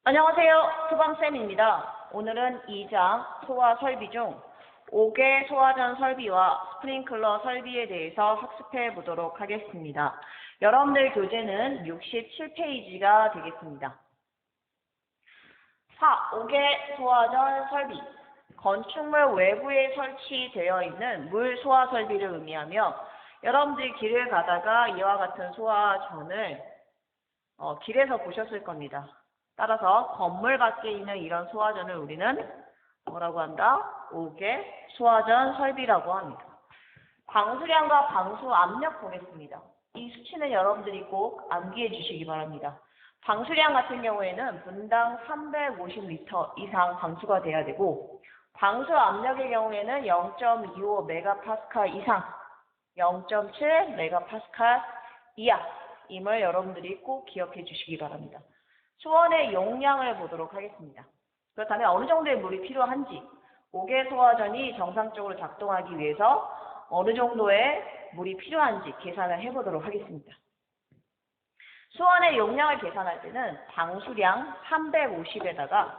안녕하세요. 소방쌤입니다. 오늘은 2장 소화 설비 중 5개 소화전 설비와 스프링클러 설비에 대해서 학습해 보도록 하겠습니다. 여러분들 교재는 67페이지가 되겠습니다. 5개 소화전 설비. 건축물 외부에 설치되어 있는 물 소화 설비를 의미하며 여러분들이 길을 가다가 이와 같은 소화전을 길에서 보셨을 겁니다. 따라서 건물 밖에 있는 이런 소화전을 우리는 뭐라고 한다? 5개 소화전 설비라고 합니다. 방수량과 방수 압력 보겠습니다. 이 수치는 여러분들이 꼭 암기해 주시기 바랍니다. 방수량 같은 경우에는 분당 350리터 이상 방수가 돼야 되고 방수 압력의 경우에는 0.25 메가파스칼 이상 0.7 메가파스칼 이하임을 여러분들이 꼭 기억해 주시기 바랍니다. 수원의 용량을 보도록 하겠습니다. 그렇다면 어느 정도의 물이 필요한지 5개 소화전이 정상적으로 작동하기 위해서 어느 정도의 물이 필요한지 계산을 해보도록 하겠습니다. 수원의 용량을 계산할 때는 방수량 350에다가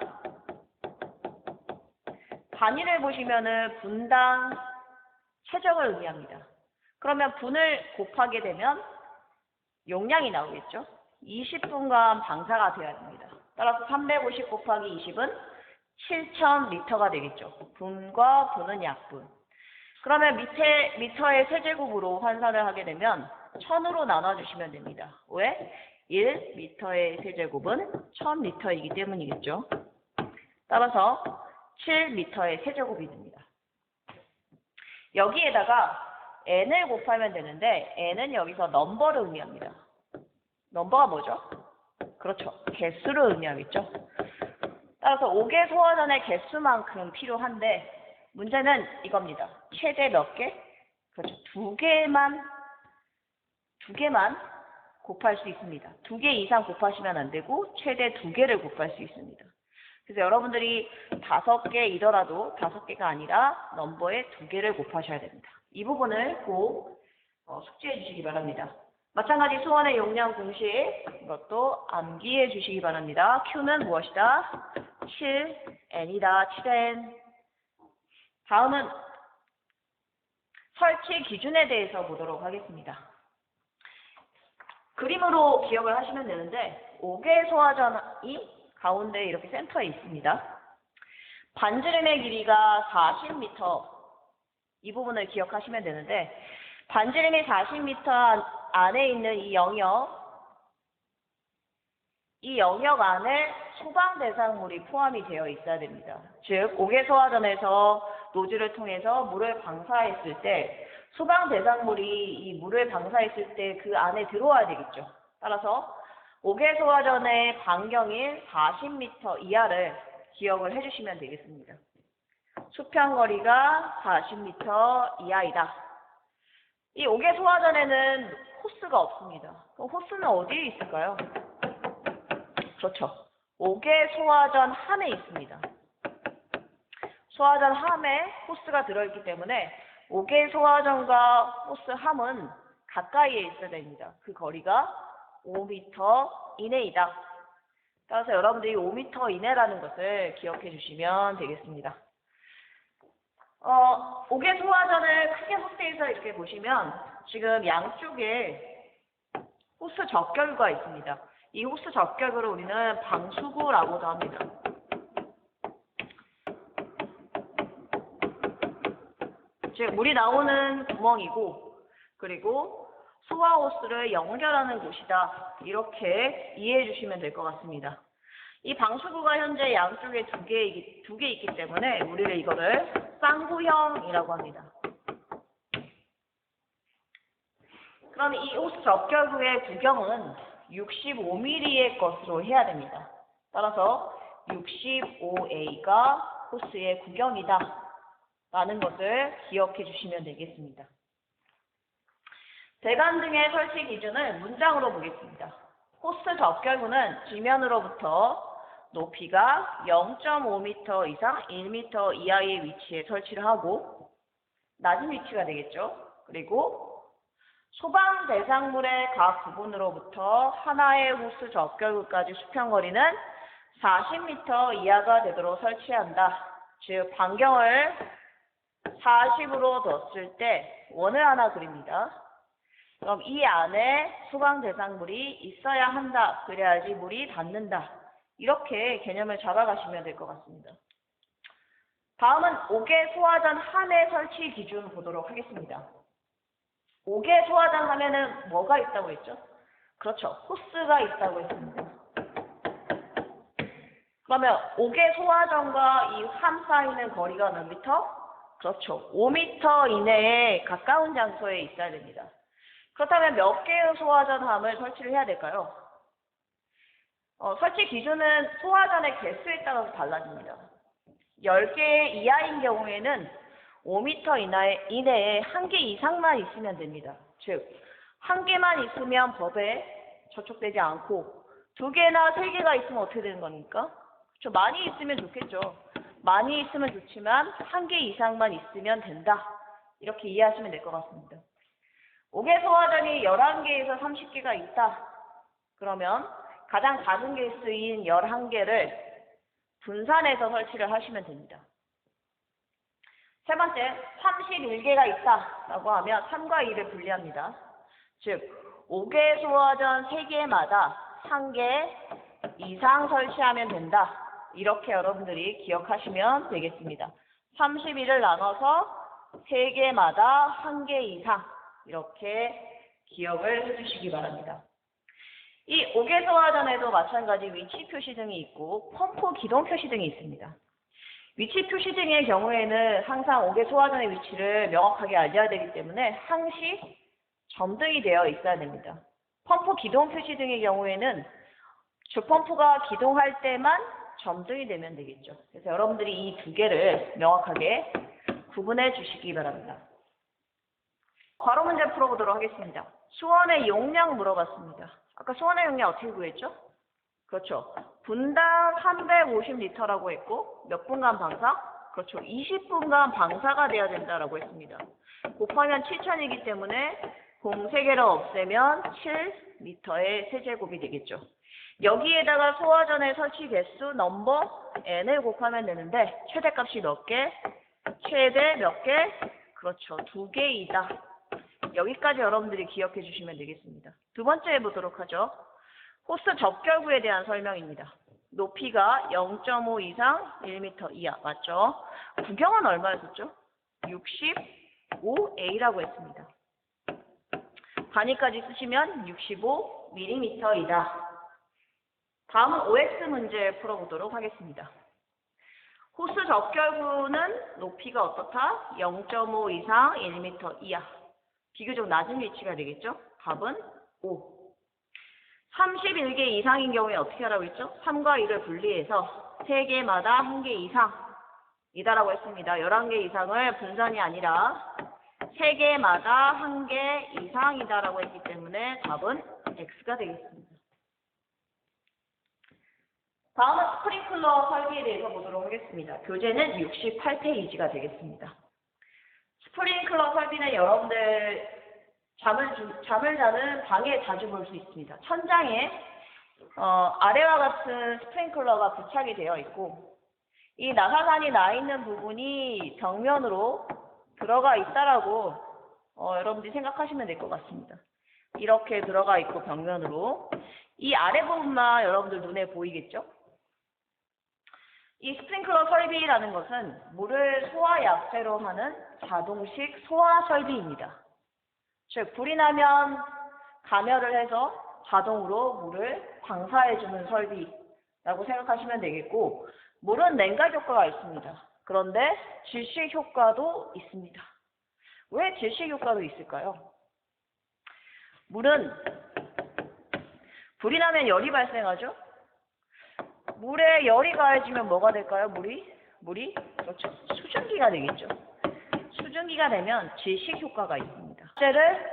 단위를 보시면은 분당 최적을 의미합니다. 그러면 분을 곱하게 되면 용량이 나오겠죠. 20분간 방사가 되어야 됩니다. 따라서 350 곱하기 20은 7000리터가 되겠죠. 분과 분은 약분. 그러면 밑에 미터의 세제곱으로 환산을 하게 되면 1000으로 나눠주시면 됩니다. 왜? 1미터의 세제곱은 1000리터이기 때문이겠죠. 따라서 7미터의 세제곱이 됩니다. 여기에다가 n을 곱하면 되는데 n은 여기서 넘버를 의미합니다. 넘버가 뭐죠? 그렇죠. 개수를 의미하겠죠. 따라서 5개 소화전의 개수만큼 필요한데 문제는 이겁니다. 최대 몇 개? 그렇죠. 두 개만 곱할 수 있습니다. 2개 이상 곱하시면 안 되고 최대 2개를 곱할 수 있습니다. 그래서 여러분들이 5개이더라도 5개가 아니라 넘버에 2개를 곱하셔야 됩니다. 이 부분을 꼭 숙지해 주시기 바랍니다. 마찬가지 수원의 용량 공식 이것도 암기해 주시기 바랍니다. Q는 무엇이다? 7N이다. 7N. 다음은 설치 기준에 대해서 보도록 하겠습니다. 그림으로 기억을 하시면 되는데 5개 소화전이 가운데 이렇게 센터에 있습니다. 반지름의 길이가 40m 이 부분을 기억하시면 되는데 반지름이 40m 안에 있는 이 영역 안에 소방 대상물이 포함이 되어 있어야 됩니다. 즉 5개 소화전에서 노즐을 통해서 물을 방사했을 때 소방 대상물이 이 물을 방사했을 때 그 안에 들어와야 되겠죠. 따라서 5개 소화전의 반경인 40m 이하를 기억을 해주시면 되겠습니다. 수평거리가 40m 이하이다. 이 5개 소화전에는 호스가 없습니다. 그럼 호스는 어디에 있을까요? 그렇죠. 5개 소화전 함에 있습니다. 소화전 함에 호스가 들어있기 때문에 5개 소화전과 호스 함은 가까이에 있어야 됩니다. 그 거리가 5m 이내이다. 따라서 여러분들이 5m 이내라는 것을 기억해 주시면 되겠습니다. 5개 소화전을 크게 확대해서 이렇게 보시면 지금 양쪽에 호스 접결구가 있습니다. 이 호스 접결구를 우리는 방수구라고도 합니다. 즉 물이 나오는 구멍이고 그리고 소화 호스를 연결하는 곳이다. 이렇게 이해해 주시면 될 것 같습니다. 이 방수구가 현재 양쪽에 두 개 있기 때문에 우리는 이거를 쌍구형이라고 합니다. 그럼 이 호스 접결구의 구경은 65mm의 것으로 해야 됩니다. 따라서 65A가 호스의 구경이다. 라는 것을 기억해 주시면 되겠습니다. 배관 등의 설치 기준을 문장으로 보겠습니다. 호스 접결구는 지면으로부터 높이가 0.5m 이상 1m 이하의 위치에 설치를 하고 낮은 위치가 되겠죠. 그리고 소방 대상물의 각 부분으로부터 하나의 호스 접결구까지 수평거리는 40m 이하가 되도록 설치한다. 즉 반경을 40으로 뒀을 때 원을 하나 그립니다. 그럼 이 안에 수강 대상물이 있어야 한다. 그래야지 물이 닿는다. 이렇게 개념을 잡아가시면 될 것 같습니다. 다음은 5개 소화전 함의 설치 기준 보도록 하겠습니다. 5개 소화전 함에는 뭐가 있다고 했죠? 그렇죠. 호스가 있다고 했습니다. 그러면 5개 소화전과 이 함 사이는 거리가 몇 미터? 그렇죠. 5m 이내에 가까운 장소에 있어야 됩니다. 그렇다면 몇 개의 소화전 함을 설치를 해야 될까요? 설치 기준은 소화전의 개수에 따라서 달라집니다. 10개 이하인 경우에는 5m 이내에 1개 이상만 있으면 됩니다. 즉, 1개만 있으면 법에 저촉되지 않고 2개나 3개가 있으면 어떻게 되는 겁니까? 그렇죠. 많이 있으면 좋겠죠. 많이 있으면 좋지만 1개 이상만 있으면 된다. 이렇게 이해하시면 될 것 같습니다. 5개 소화전이 11개에서 30개가 있다. 그러면 가장 작은 개수인 11개를 분산해서 설치를 하시면 됩니다. 세 번째, 31개가 있다라고 하면 3과 2를 분리합니다. 즉, 5개 소화전 3개마다 1개 이상 설치하면 된다. 이렇게 여러분들이 기억하시면 되겠습니다. 31을 나눠서 3개마다 1개 이상 이렇게 기억을 해주시기 바랍니다. 이 5개 소화전에도 마찬가지 위치 표시 등이 있고 펌프 기동 표시 등이 있습니다. 위치 표시 등의 경우에는 항상 5개 소화전의 위치를 명확하게 알려야 되기 때문에 항시 점등이 되어 있어야 됩니다. 펌프 기동 표시 등의 경우에는 주펌프가 기동할 때만 점등이 되면 되겠죠. 그래서 여러분들이 이 2개를 명확하게 구분해 주시기 바랍니다. 괄호 문제 풀어보도록 하겠습니다. 수원의 용량 물어봤습니다. 아까 수원의 용량 어떻게 구했죠? 그렇죠. 분당 350리터라고 했고 몇 분간 방사? 그렇죠. 20분간 방사가 돼야 된다라고 했습니다. 곱하면 7000이기 때문에 공 3개를 없애면 7리터의 세제곱이 되겠죠. 여기에다가 소화전의 설치 개수 넘버 n을 곱하면 되는데 최대값이 몇 개? 최대 몇 개? 그렇죠. 2개이다. 여기까지 여러분들이 기억해 주시면 되겠습니다. 두 번째 해보도록 하죠. 호스 접결구에 대한 설명입니다. 높이가 0.5 이상 1m 이하 맞죠? 구경은 얼마였었죠? 65A라고 했습니다. 단위까지 쓰시면 65mm이다. 다음은 OX 문제 풀어보도록 하겠습니다. 호스 접결구는 높이가 어떻다? 0.5 이상 1m 이하. 비교적 낮은 위치가 되겠죠? 답은 5. 31개 이상인 경우에 어떻게 하라고 했죠? 3과 2를 분리해서 3개마다 1개 이상이다라고 했습니다. 11개 이상을 분산이 아니라 3개마다 1개 이상이다라고 했기 때문에 답은 X가 되겠습니다. 다음은 스프링클러 설비에 대해서 보도록 하겠습니다. 교재는 68페이지가 되겠습니다. 스프링클러 설비는 여러분들 잠을 자는 방에 자주 볼 수 있습니다. 천장에 아래와 같은 스프링클러가 부착이 되어 있고 이 나사산이 나 있는 부분이 벽면으로 들어가 있다라고 여러분들이 생각하시면 될 것 같습니다. 이렇게 들어가 있고 벽면으로 이 아래 부분만 여러분들 눈에 보이겠죠? 이 스프링클러 설비라는 것은 물을 소화 약제로 하는 자동식 소화 설비입니다. 즉 불이 나면 가멸을 해서 자동으로 물을 방사해주는 설비라고 생각하시면 되겠고 물은 냉각 효과가 있습니다. 그런데 질식 효과도 있습니다. 왜 질식 효과도 있을까요? 물은 불이 나면 열이 발생하죠? 물에 열이 가해지면 뭐가 될까요? 물이 그렇죠. 수증기가 되겠죠. 수증기가 되면 질식 효과가 있습니다. 를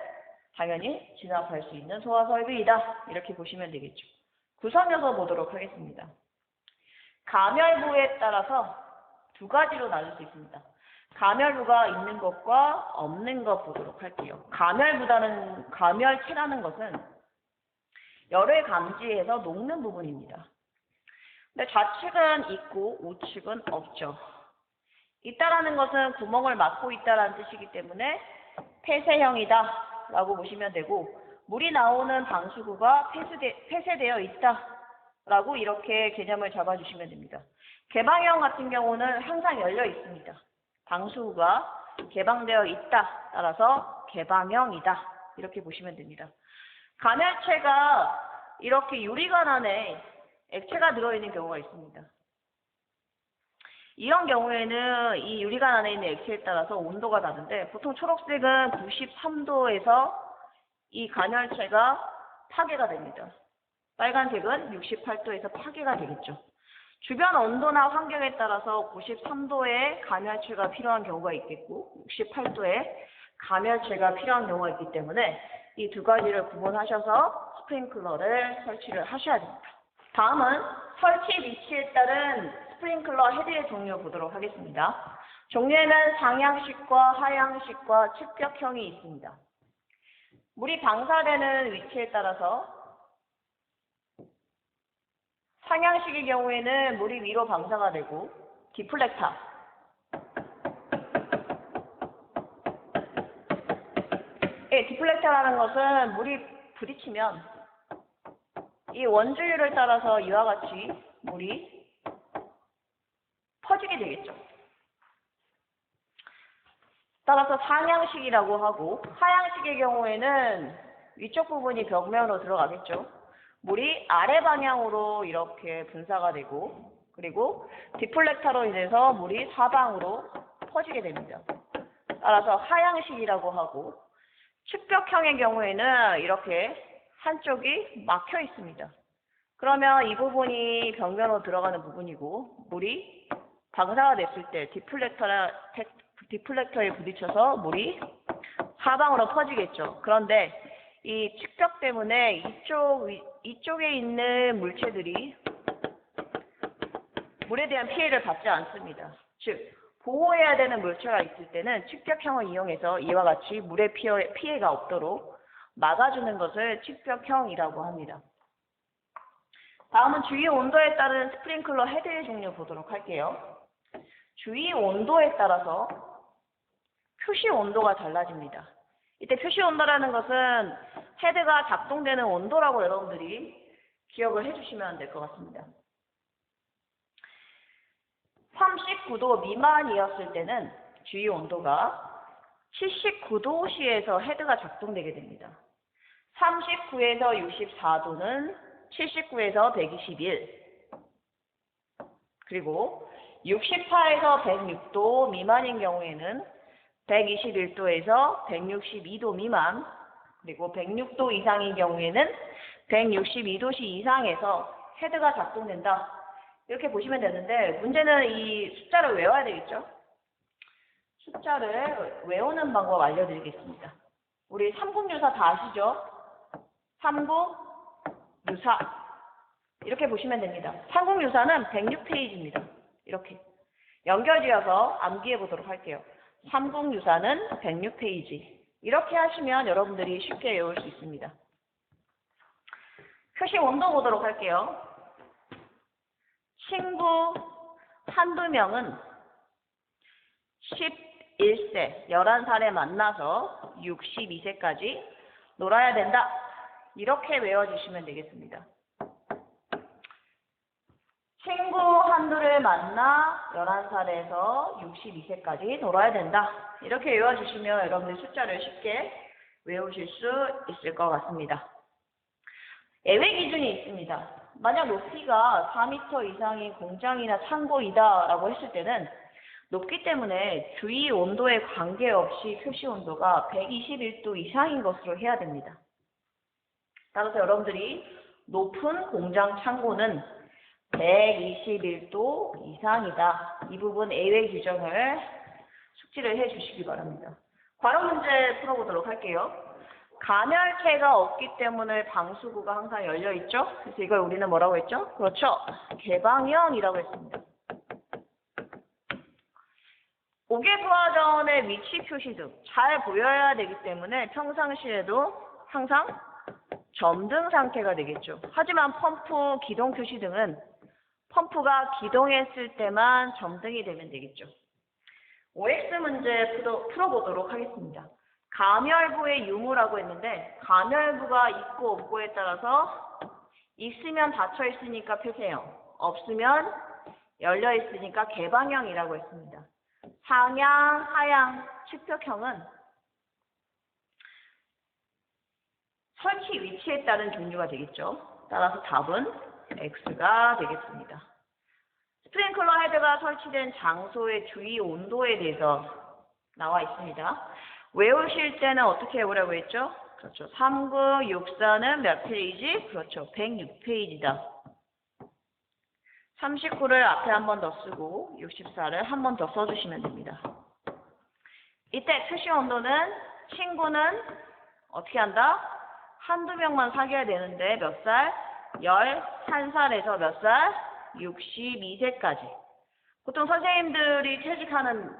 당연히 진압할 수 있는 소화 설비이다. 이렇게 보시면 되겠죠. 구성 요소 보도록 하겠습니다. 가멸부에 따라서 두 가지로 나눌 수 있습니다. 가멸부가 있는 것과 없는 것 보도록 할게요. 가멸체라는 것은 열을 감지해서 녹는 부분입니다. 근데 좌측은 있고 우측은 없죠. 있다라는 것은 구멍을 막고 있다라는 뜻이기 때문에 폐쇄형이다 라고 보시면 되고, 물이 나오는 방수구가 폐쇄되어 있다 라고 이렇게 개념을 잡아주시면 됩니다. 개방형 같은 경우는 항상 열려 있습니다. 방수구가 개방되어 있다, 따라서 개방형이다 이렇게 보시면 됩니다. 간열체가 이렇게 유리관 안에 액체가 들어있는 경우가 있습니다. 이런 경우에는 이 유리관 안에 있는 액체에 따라서 온도가 다른데, 보통 초록색은 93도에서 이 간열체가 파괴가 됩니다. 빨간색은 68도에서 파괴가 되겠죠. 주변 온도나 환경에 따라서 93도의 간열체가 필요한 경우가 있겠고 68도의 간열체가 필요한 경우가 있기 때문에 이 두 가지를 구분하셔서 스프링클러를 설치를 하셔야 됩니다. 다음은 설치 위치에 따른 스프링클러 헤드의 종류 보도록 하겠습니다. 종류에는 상향식과 하향식과 측벽형이 있습니다. 물이 방사되는 위치에 따라서 상향식의 경우에는 물이 위로 방사가 되고, 디플렉터, 디플렉터라는 것은 물이 부딪히면 이 원주율을 따라서 이와 같이 물이 퍼지게 되겠죠. 따라서 상향식이라고 하고, 하향식의 경우에는 위쪽 부분이 벽면으로 들어가겠죠. 물이 아래 방향으로 이렇게 분사가 되고, 그리고 디플렉터로 인해서 물이 사방으로 퍼지게 됩니다. 따라서 하향식이라고 하고, 측벽형의 경우에는 이렇게 한쪽이 막혀 있습니다. 그러면 이 부분이 벽면으로 들어가는 부분이고, 물이 방사가 됐을 때 디플렉터에 부딪혀서 물이 사방으로 퍼지겠죠. 그런데 이 측벽 때문에 이쪽에 있는 물체들이 물에 대한 피해를 받지 않습니다. 즉, 보호해야 되는 물체가 있을 때는 측벽형을 이용해서 이와 같이 물의 피해가 없도록 막아주는 것을 측벽형이라고 합니다. 다음은 주위 온도에 따른 스프링클러 헤드의 종류 보도록 할게요. 주위 온도에 따라서 표시 온도가 달라집니다. 이때 표시 온도라는 것은 헤드가 작동되는 온도라고 여러분들이 기억을 해주시면 될 것 같습니다. 39도 미만이었을 때는 주위 온도가 79도시에서 헤드가 작동되게 됩니다. 39에서 64도는 79에서 121, 그리고 68에서 106도 미만인 경우에는 121도에서 162도 미만, 그리고 106도 이상인 경우에는 162도씨 이상에서 헤드가 작동된다. 이렇게 보시면 되는데, 문제는 이 숫자를 외워야 되겠죠? 숫자를 외우는 방법 알려드리겠습니다. 우리 삼국유사 다 아시죠? 삼국유사. 이렇게 보시면 됩니다. 삼국유사는 106페이지입니다. 이렇게 연결지어서 암기해 보도록 할게요. 삼국유사는 106페이지. 이렇게 하시면 여러분들이 쉽게 외울 수 있습니다. 표시 온도 보도록 할게요. 친구 한두 명은 11세, 11살에 만나서 62세까지 놀아야 된다. 이렇게 외워주시면 되겠습니다. 친구 한두를 만나 11살에서 62세까지 놀아야 된다. 이렇게 외워주시면 여러분들 숫자를 쉽게 외우실 수 있을 것 같습니다. 예외 기준이 있습니다. 만약 높이가 4m 이상인 공장이나 창고이다 라고 했을 때는 높기 때문에 주위 온도에 관계없이 표시 온도가 121도 이상인 것으로 해야 됩니다. 따라서 여러분들이 높은 공장 창고는 121도 이상이다. 이 부분 예외 규정을 숙지를 해 주시기 바랍니다. 괄호 문제 풀어보도록 할게요. 간열체가 없기 때문에 방수구가 항상 열려 있죠. 그래서 이걸 우리는 뭐라고 했죠? 그렇죠. 개방형이라고 했습니다. 옥외부하전의 위치 표시 등 잘 보여야 되기 때문에 평상시에도 항상 점등 상태가 되겠죠. 하지만 펌프 기동 표시 등은 펌프가 기동했을 때만 점등이 되면 되겠죠. OX 문제 풀어보도록 하겠습니다. 가멸부의 유무라고 했는데 가멸부가 있고 없고에 따라서 있으면 닫혀 있으니까 폐쇄형, 없으면 열려 있으니까 개방형이라고 했습니다. 상향, 하향, 측벽형은 설치 위치에 따른 종류가 되겠죠. 따라서 답은 X가 되겠습니다. 스프링클러 헤드가 설치된 장소의 주위 온도에 대해서 나와 있습니다. 외우실 때는 어떻게 외우라고 했죠? 그렇죠. 3964는 몇 페이지? 그렇죠. 106페이지다. 39를 앞에 한 번 더 쓰고 64를 한 번 더 써주시면 됩니다. 이때 표시 온도는 친구는 어떻게 한다? 한두 명만 사귀어야 되는데 몇 살? 11살에서 몇 살? 62세까지. 보통 선생님들이 퇴직하는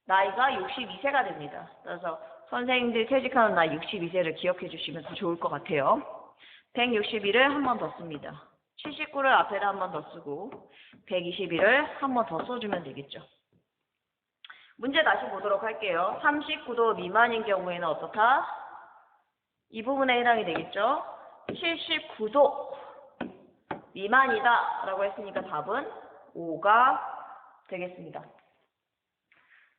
나이가 62세가 됩니다. 그래서 선생님들이 퇴직하는 나이 62세를 기억해 주시면 더 좋을 것 같아요. 161을 한 번 더 씁니다. 79를 앞에다 한 번 더 쓰고 121을 한 번 더 써주면 되겠죠. 문제 다시 보도록 할게요. 39도 미만인 경우에는 어떻다? 이 부분에 해당이 되겠죠. 79도 미만이다 라고 했으니까 답은 5가 되겠습니다.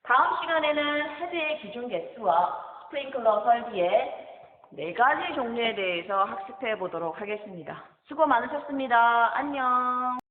다음 시간에는 헤드의 기준 개수와 스프링클러 설비의 4가지 종류에 대해서 학습해 보도록 하겠습니다. 수고 많으셨습니다. 안녕.